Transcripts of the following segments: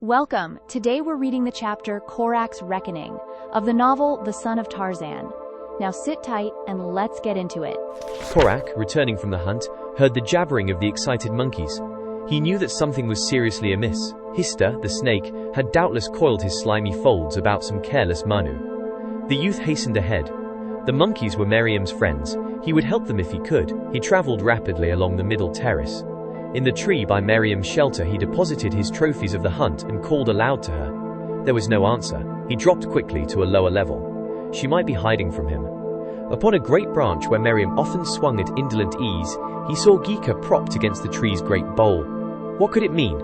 Welcome. Today we're reading the chapter KORAK'S Reckoning of the novel The Son of Tarzan. Now sit tight and let's get into it. KORAK, returning from the hunt, heard the jabbering of the excited monkeys. He knew that something was seriously amiss. Hista, the snake, had doubtless coiled his slimy folds about some careless Manu. The youth hastened ahead. The monkeys were Meriem's friends. He would help them if he could. He traveled rapidly along the middle terrace. In the tree by Meriem's shelter he deposited his trophies of the hunt and called aloud to her. There was no answer. He dropped quickly to a lower level. She might be hiding from him. Upon a great branch where Meriem often swung at indolent ease, he saw Geeka propped against the tree's great bole. What could it mean?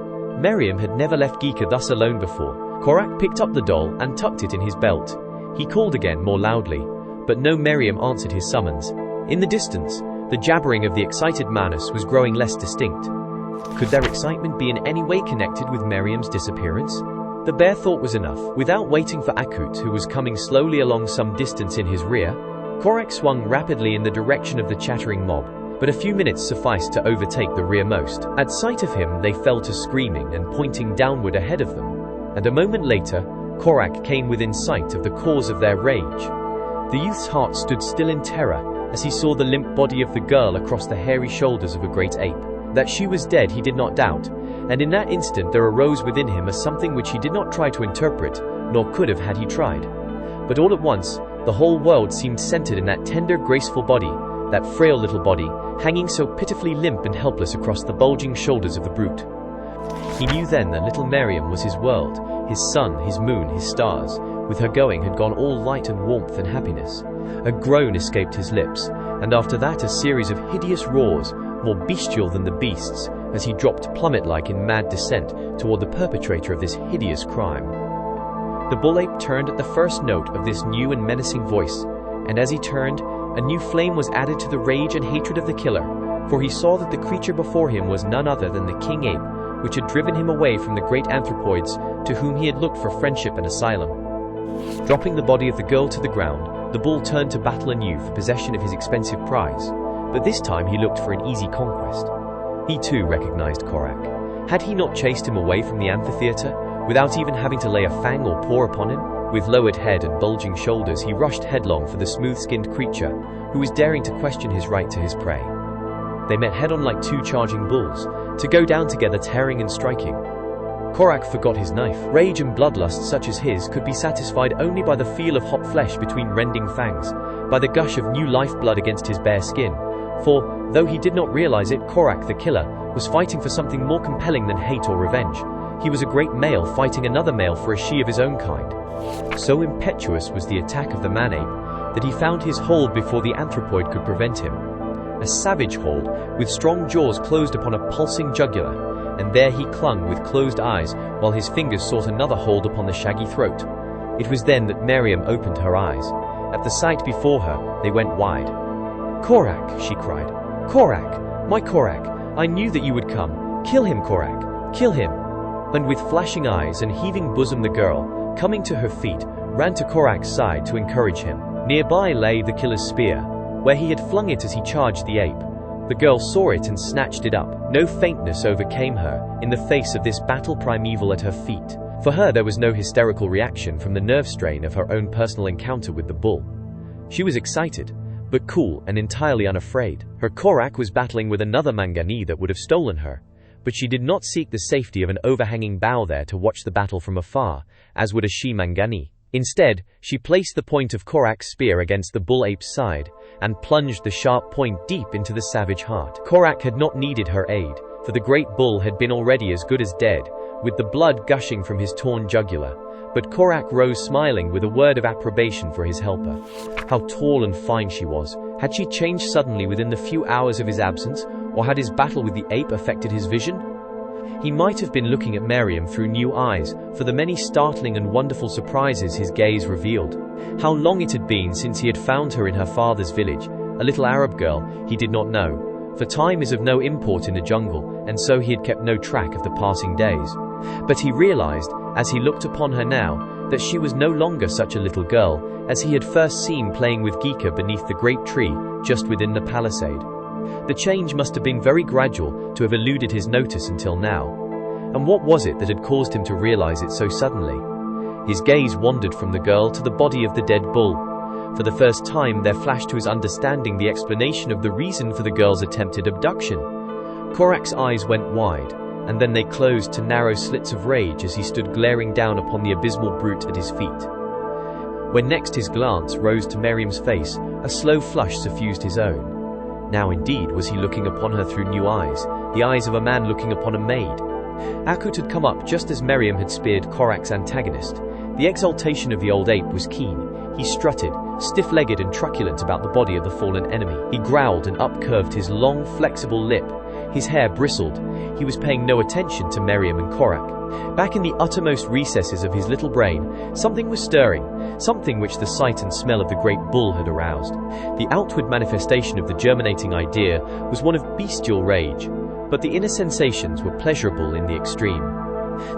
Meriem had never left Geeka thus alone before. KORAK picked up the doll and tucked it in his belt. He called again more loudly, but no Meriem answered his summons. In the distance, the jabbering of the excited Manus was growing less distinct. Could their excitement be in any way connected with Meriem's disappearance? The bare thought was enough. Without waiting for Akut, who was coming slowly along some distance in his rear, KORAK swung rapidly in the direction of the chattering mob, but a few minutes sufficed to overtake the rearmost. At sight of him, they fell to screaming and pointing downward ahead of them, and a moment later, KORAK came within sight of the cause of their rage. The youth's heart stood still in terror as he saw the limp body of the girl across the hairy shoulders of a great ape. That she was dead he did not doubt, and in that instant there arose within him a something which he did not try to interpret, nor could have had he tried. But all at once, the whole world seemed centered in that tender, graceful body, that frail little body, hanging so pitifully limp and helpless across the bulging shoulders of the brute. He knew then that little Meriem was his world, his sun, his moon, his stars. With her going had gone all light and warmth and happiness. A groan escaped his lips, and after that a series of hideous roars, more bestial than the beasts, as he dropped plummet-like in mad descent toward the perpetrator of this hideous crime. The bull ape turned at the first note of this new and menacing voice, and as he turned, a new flame was added to the rage and hatred of the killer, for he saw that the creature before him was none other than the king ape, which had driven him away from the great anthropoids to whom he had looked for friendship and asylum. Dropping the body of the girl to the ground, the bull turned to battle anew for possession of his expensive prize, but this time he looked for an easy conquest. He too recognized KORAK. Had he not chased him away from the amphitheater, without even having to lay a fang or paw upon him? With lowered head and bulging shoulders he rushed headlong for the smooth-skinned creature, who was daring to question his right to his prey. They met head-on like two charging bulls, to go down together tearing and striking. KORAK forgot his knife. Rage and bloodlust such as his could be satisfied only by the feel of hot flesh between rending fangs, by the gush of new lifeblood against his bare skin. For, though he did not realize it, KORAK the killer was fighting for something more compelling than hate or revenge. He was a great male fighting another male for a she of his own kind. So impetuous was the attack of the man-ape that he found his hold before the anthropoid could prevent him. A savage hold, with strong jaws closed upon a pulsing jugular, and there he clung with closed eyes while his fingers sought another hold upon the shaggy throat. It was then that Meriem opened her eyes. At the sight before her, they went wide. "KORAK," she cried. "KORAK, my KORAK, I knew that you would come. Kill him, KORAK, kill him." And with flashing eyes and heaving bosom the girl, coming to her feet, ran to KORAK's side to encourage him. Nearby lay the killer's spear, where he had flung it as he charged the ape. The girl saw it and snatched it up. No faintness overcame her in the face of this battle primeval at her feet. For her there was no hysterical reaction from the nerve strain of her own personal encounter with the bull. She was excited, but cool and entirely unafraid. Her KORAK was battling with another Mangani that would have stolen her, but she did not seek the safety of an overhanging bough there to watch the battle from afar, as would a she-Mangani. Instead, she placed the point of KORAK's spear against the bull ape's side, and plunged the sharp point deep into the savage heart. KORAK had not needed her aid, for the great bull had been already as good as dead, with the blood gushing from his torn jugular. But KORAK rose smiling with a word of approbation for his helper. How tall and fine she was. Had she changed suddenly within the few hours of his absence, or had his battle with the ape affected his vision? He might have been looking at Meriem through new eyes, for the many startling and wonderful surprises his gaze revealed. How long it had been since he had found her in her father's village, a little Arab girl, he did not know, for time is of no import in the jungle, and so he had kept no track of the passing days. But he realized, as he looked upon her now, that she was no longer such a little girl, as he had first seen playing with Geeka beneath the great tree, just within the palisade. The change must have been very gradual to have eluded his notice until now. And what was it that had caused him to realize it so suddenly? His gaze wandered from the girl to the body of the dead bull. For the first time, there flashed to his understanding the explanation of the reason for the girl's attempted abduction. KORAK'S eyes went wide, and then they closed to narrow slits of rage as he stood glaring down upon the abysmal brute at his feet. When next his glance rose to Meriem's face, a slow flush suffused his own. Now indeed was he looking upon her through new eyes, the eyes of a man looking upon a maid. Akut had come up just as Meriem had speared KORAK'S antagonist. The exultation of the old ape was keen. He strutted, stiff-legged and truculent about the body of the fallen enemy. He growled and upcurved his long, flexible lip. His hair bristled. He was paying no attention to Meriem and KORAK. Back in the uttermost recesses of his little brain, something was stirring, something which the sight and smell of the great bull had aroused. The outward manifestation of the germinating idea was one of bestial rage, but the inner sensations were pleasurable in the extreme.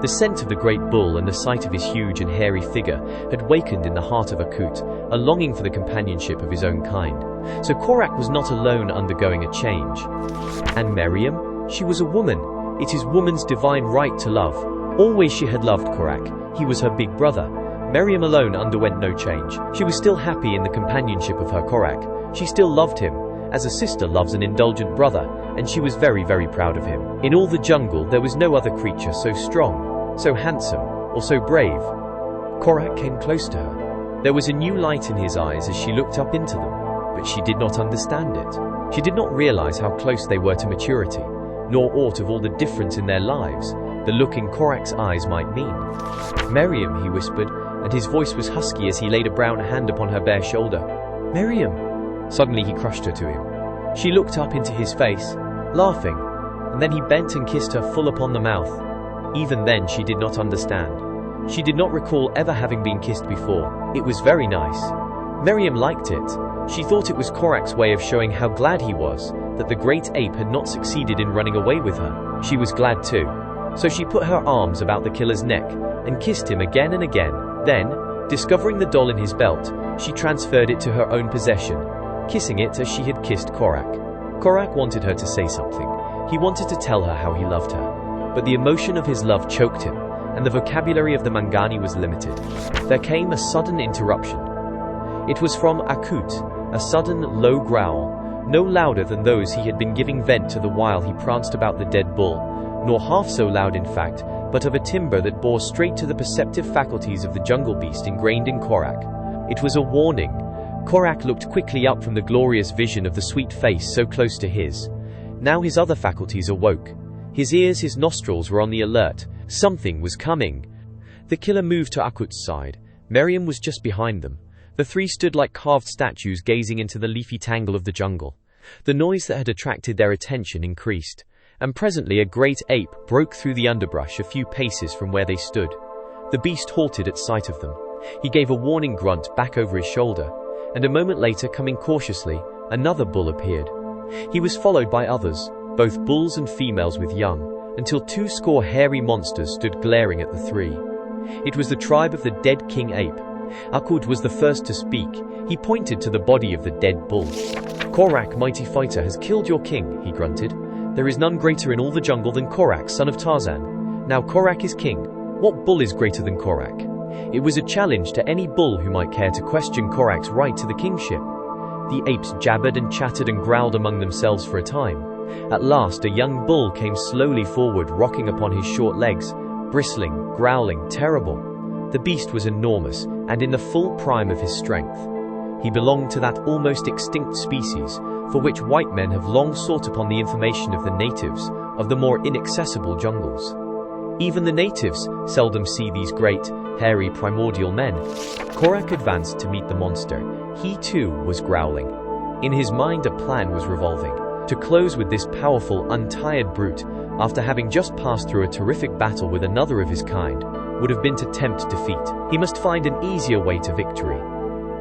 The scent of the great bull and the sight of his huge and hairy figure had wakened in the heart of Akut a longing for the companionship of his own kind. So KORAK was not alone undergoing a change. And Meriem? She was a woman. It is woman's divine right to love. Always she had loved KORAK. He was her big brother. Meriem alone underwent no change. She was still happy in the companionship of her KORAK. She still loved him, as a sister loves an indulgent brother, and she was very, very proud of him. In all the jungle there was no other creature so strong, so handsome, or so brave. KORAK came close to her. There was a new light in his eyes as she looked up into them, but she did not understand it. She did not realize how close they were to maturity, nor aught of all the difference in their lives the look in KORAK'S eyes might mean. "Meriem," he whispered, and his voice was husky as he laid a brown hand upon her bare shoulder. "Meriem!" Suddenly he crushed her to him. She looked up into his face, laughing, and then he bent and kissed her full upon the mouth. Even then she did not understand. She did not recall ever having been kissed before. It was very nice. Meriem liked it. She thought it was KORAK'S way of showing how glad he was that the great ape had not succeeded in running away with her. She was glad too. So she put her arms about the killer's neck and kissed him again and again. Then, discovering the doll in his belt, she transferred it to her own possession, kissing it as she had kissed KORAK. KORAK wanted her to say something. He wanted to tell her how he loved her. But the emotion of his love choked him, and the vocabulary of the Mangani was limited. There came a sudden interruption. It was from Akut, a sudden, low growl, no louder than those he had been giving vent to the while he pranced about the dead bull, nor half so loud in fact, but of a timbre that bore straight to the perceptive faculties of the jungle beast ingrained in KORAK. It was a warning. KORAK looked quickly up from the glorious vision of the sweet face so close to his. Now his other faculties awoke. His ears, his nostrils were on the alert. Something was coming. The killer moved to Akut's side. Meriem was just behind them. The three stood like carved statues gazing into the leafy tangle of the jungle. The noise that had attracted their attention increased, and presently a great ape broke through the underbrush a few paces from where they stood. The beast halted at sight of them. He gave a warning grunt back over his shoulder, and a moment later, coming cautiously, another bull appeared. He was followed by others, both bulls and females with young, until 200 hairy monsters stood glaring at the three. It was the tribe of the dead king ape. Akut was the first to speak. He pointed to the body of the dead bull. "KORAK, mighty fighter, has killed your king," he grunted. "There is none greater in all the jungle than KORAK, son of Tarzan. Now KORAK is king. What bull is greater than KORAK?" It was a challenge to any bull who might care to question KORAK'S right to the kingship. The apes jabbered and chattered and growled among themselves for a time. At last a young bull came slowly forward, rocking upon his short legs, bristling, growling, terrible. The beast was enormous, and in the full prime of his strength. He belonged to that almost extinct species, for which white men have long sought upon the information of the natives, of the more inaccessible jungles. Even the natives seldom see these great, hairy primordial men. KORAK advanced to meet the monster. He too was growling. In his mind a plan was revolving. To close with this powerful, untired brute, after having just passed through a terrific battle with another of his kind, would have been to tempt defeat. He must find an easier way to victory.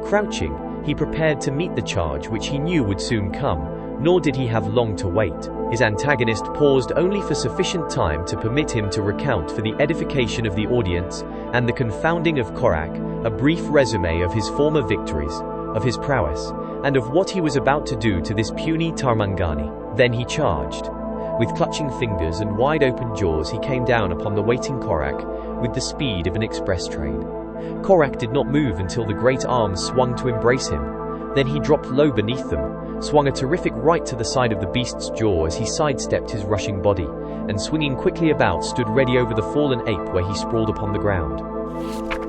Crouching, he prepared to meet the charge which he knew would soon come, nor did he have long to wait. His antagonist paused only for sufficient time to permit him to recount for the edification of the audience and the confounding of KORAK a brief resume of his former victories, of his prowess, and of what he was about to do to this puny Tarmangani. Then he charged. With clutching fingers and wide-open jaws, he came down upon the waiting Korak with the speed of an express train. Korak did not move until the great arms swung to embrace him. Then he dropped low beneath them, swung a terrific right to the side of the beast's jaw as he sidestepped his rushing body, and swinging quickly about, stood ready over the fallen ape where he sprawled upon the ground.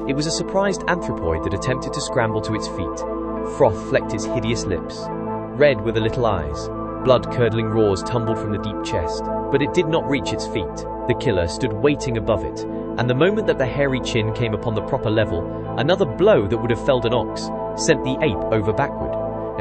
It was a surprised anthropoid that attempted to scramble to its feet. Froth flecked its hideous lips. Red were the little eyes. Blood-curdling roars tumbled from the deep chest, but it did not reach its feet. The killer stood waiting above it, and the moment that the hairy chin came upon the proper level, another blow that would have felled an ox sent the ape over backward.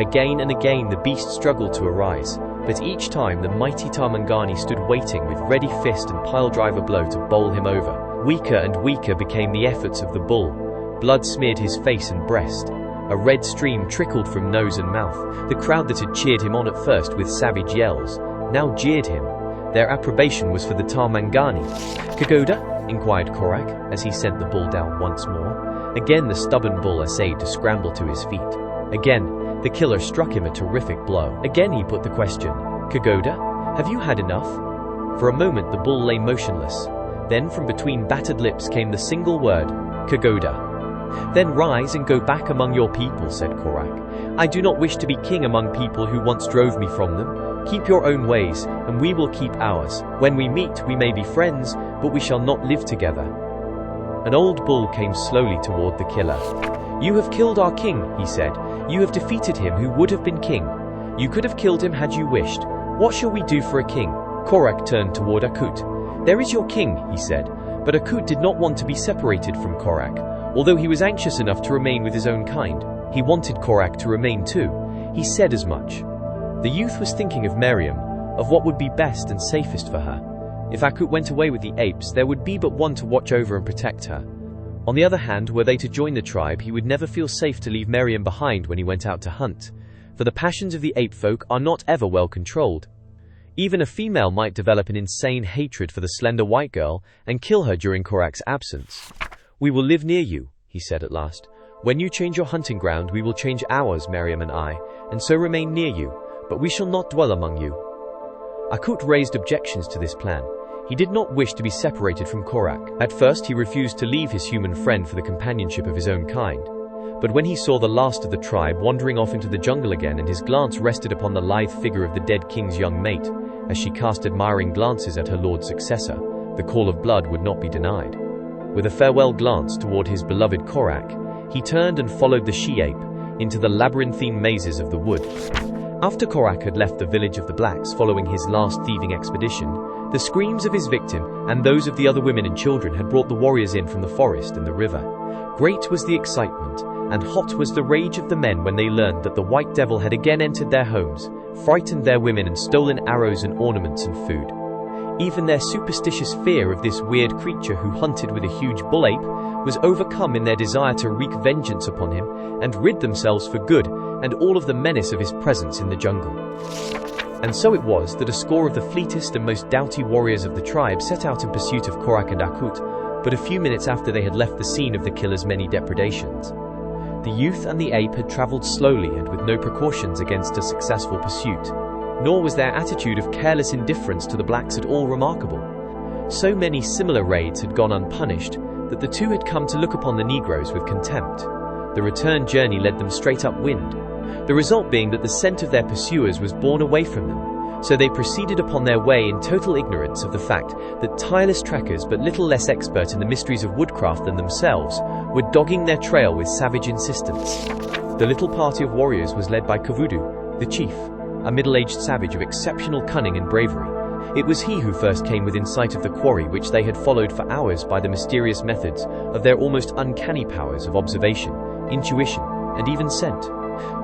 Again and again the beast struggled to arise, but each time the mighty Tarmangani stood waiting with ready fist and pile-driver blow to bowl him over. Weaker and weaker became the efforts of the bull. Blood smeared his face and breast. A red stream trickled from nose and mouth. The crowd that had cheered him on at first with savage yells now jeered him. Their approbation was for the Tarmangani. "Kagoda?" inquired Korak, as he sent the bull down once more. Again the stubborn bull essayed to scramble to his feet. Again, the killer struck him a terrific blow. Again he put the question, "Kagoda, have you had enough?" For a moment the bull lay motionless. Then from between battered lips came the single word, "Kagoda." "Then rise and go back among your people," said Korak. "I do not wish to be king among people who once drove me from them. Keep your own ways, and we will keep ours. When we meet, we may be friends, but we shall not live together." An old bull came slowly toward the killer. "You have killed our king," he said. "You have defeated him who would have been king. You could have killed him had you wished. What shall we do for a king?" Korak turned toward Akut. "There is your king," he said. But Akut did not want to be separated from Korak. Although he was anxious enough to remain with his own kind, he wanted Korak to remain too. He said as much. The youth was thinking of Meriem, of what would be best and safest for her. If Akut went away with the apes, there would be but one to watch over and protect her. On the other hand, were they to join the tribe, he would never feel safe to leave Meriem behind when he went out to hunt, for the passions of the ape folk are not ever well controlled. Even a female might develop an insane hatred for the slender white girl and kill her during Korak's absence. "We will live near you," he said at last. "When you change your hunting ground, we will change ours, Meriem and I, and so remain near you, but we shall not dwell among you." Akut raised objections to this plan. He did not wish to be separated from Korak. At first he refused to leave his human friend for the companionship of his own kind. But when he saw the last of the tribe wandering off into the jungle again, and his glance rested upon the lithe figure of the dead king's young mate, as she cast admiring glances at her lord's successor, the call of blood would not be denied. With a farewell glance toward his beloved Korak, he turned and followed the she-ape into the labyrinthine mazes of the wood. After Korak had left the village of the blacks following his last thieving expedition, the screams of his victim and those of the other women and children had brought the warriors in from the forest and the river. Great was the excitement, and hot was the rage of the men when they learned that the white devil had again entered their homes, frightened their women and stolen arrows and ornaments and food. Even their superstitious fear of this weird creature who hunted with a huge bull ape was overcome in their desire to wreak vengeance upon him and rid themselves for good and all of the menace of his presence in the jungle. And so it was that a score of the fleetest and most doughty warriors of the tribe set out in pursuit of Korak and Akut, but a few minutes after they had left the scene of the killer's many depredations. The youth and the ape had traveled slowly and with no precautions against a successful pursuit. Nor was their attitude of careless indifference to the blacks at all remarkable. So many similar raids had gone unpunished that the two had come to look upon the Negroes with contempt. The return journey led them straight upwind, the result being that the scent of their pursuers was borne away from them, so they proceeded upon their way in total ignorance of the fact that tireless trackers but little less expert in the mysteries of woodcraft than themselves were dogging their trail with savage insistence. The little party of warriors was led by Kavudu, the chief, a middle-aged savage of exceptional cunning and bravery. It was he who first came within sight of the quarry which they had followed for hours by the mysterious methods of their almost uncanny powers of observation, intuition, and even scent.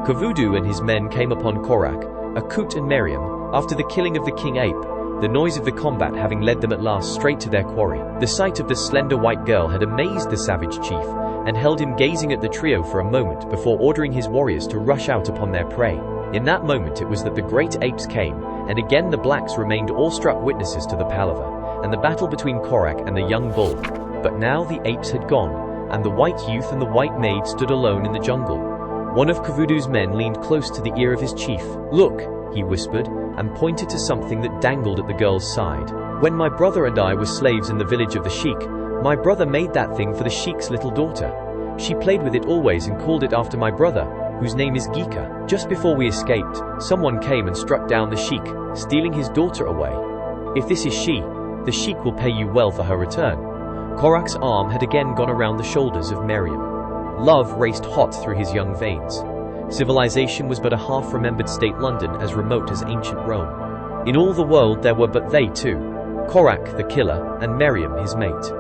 Kavudu and his men came upon Korak, Akut and Meriem, after the killing of the king ape, the noise of the combat having led them at last straight to their quarry. The sight of the slender white girl had amazed the savage chief, and held him gazing at the trio for a moment before ordering his warriors to rush out upon their prey. In that moment it was that the great apes came, and again the blacks remained awestruck witnesses to the palaver, and the battle between Korak and the young bull. But now the apes had gone, and the white youth and the white maid stood alone in the jungle. One of Kavudu's men leaned close to the ear of his chief. "Look," he whispered, and pointed to something that dangled at the girl's side. "When my brother and I were slaves in the village of the sheik, my brother made that thing for the sheik's little daughter. She played with it always and called it after my brother, whose name is Gika. Just before we escaped, someone came and struck down the sheik, stealing his daughter away. If this is she, the sheik will pay you well for her return." KORAK'S arm had again gone around the shoulders of Meriem. Love raced hot through his young veins. Civilization was but a half-remembered state London as remote as ancient Rome. In all the world there were but they two, KORAK the killer and Meriem his mate.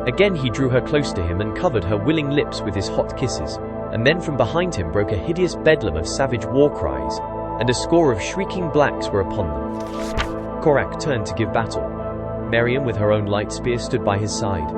Again he drew her close to him and covered her willing lips with his hot kisses, and then from behind him broke a hideous bedlam of savage war cries, and a score of shrieking blacks were upon them. KORAK turned to give battle. Meriem with her own light spear stood by his side.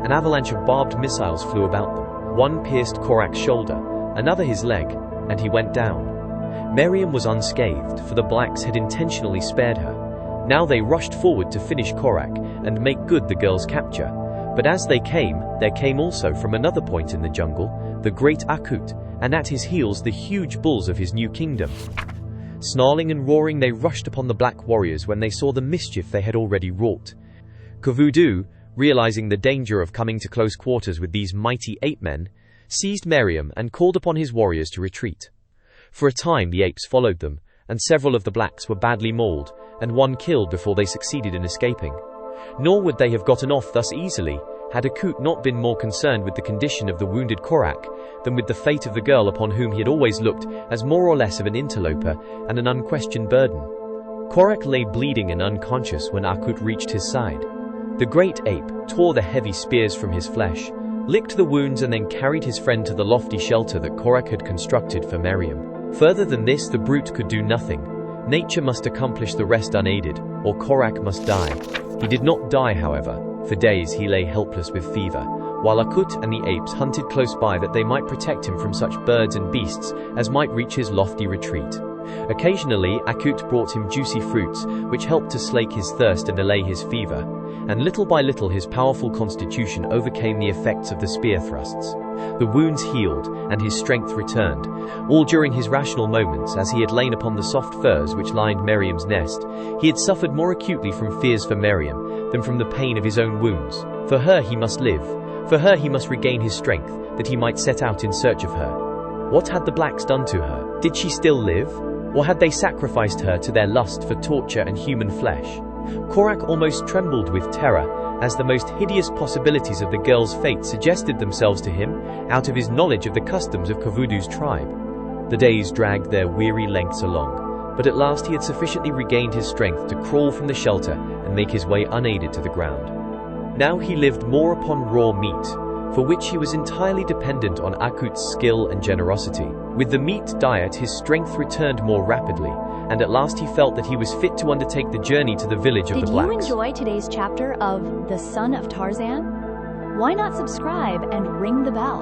An avalanche of barbed missiles flew about them. One pierced KORAK's shoulder, another his leg, and he went down. Meriem was unscathed, for the blacks had intentionally spared her. Now they rushed forward to finish KORAK and make good the girl's capture. But as they came, there came also from another point in the jungle, the great Akut, and at his heels the huge bulls of his new kingdom. Snarling and roaring they rushed upon the black warriors when they saw the mischief they had already wrought. Kovudu, realizing the danger of coming to close quarters with these mighty ape-men, seized Meriem and called upon his warriors to retreat. For a time the apes followed them, and several of the blacks were badly mauled, and one killed before they succeeded in escaping. Nor would they have gotten off thus easily, had Akut not been more concerned with the condition of the wounded KORAK than with the fate of the girl upon whom he had always looked as more or less of an interloper and an unquestioned burden. KORAK lay bleeding and unconscious when Akut reached his side. The great ape tore the heavy spears from his flesh, licked the wounds and then carried his friend to the lofty shelter that KORAK had constructed for Meriem. Further than this the brute could do nothing. Nature must accomplish the rest unaided, or KORAK must die. He did not die, however. For days he lay helpless with fever, while Akut and the apes hunted close by that they might protect him from such birds and beasts as might reach his lofty retreat. Occasionally Akut brought him juicy fruits, which helped to slake his thirst and allay his fever, and little by little his powerful constitution overcame the effects of the spear thrusts. The wounds healed, and his strength returned, all during his rational moments as he had lain upon the soft furs which lined Meriem's nest. He had suffered more acutely from fears for Meriem than from the pain of his own wounds. For her he must live, for her he must regain his strength, that he might set out in search of her. What had the blacks done to her? Did she still live? Or had they sacrificed her to their lust for torture and human flesh? KORAK almost trembled with terror as the most hideous possibilities of the girl's fate suggested themselves to him out of his knowledge of the customs of Kovudu's tribe. The days dragged their weary lengths along, but at last he had sufficiently regained his strength to crawl from the shelter and make his way unaided to the ground. Now he lived more upon raw meat, for which he was entirely dependent on Akut's skill and generosity. With the meat diet his strength returned more rapidly, and at last he felt that he was fit to undertake the journey to the village of the blacks. Did you enjoy today's chapter of The Son of Tarzan? Why not subscribe and ring the bell?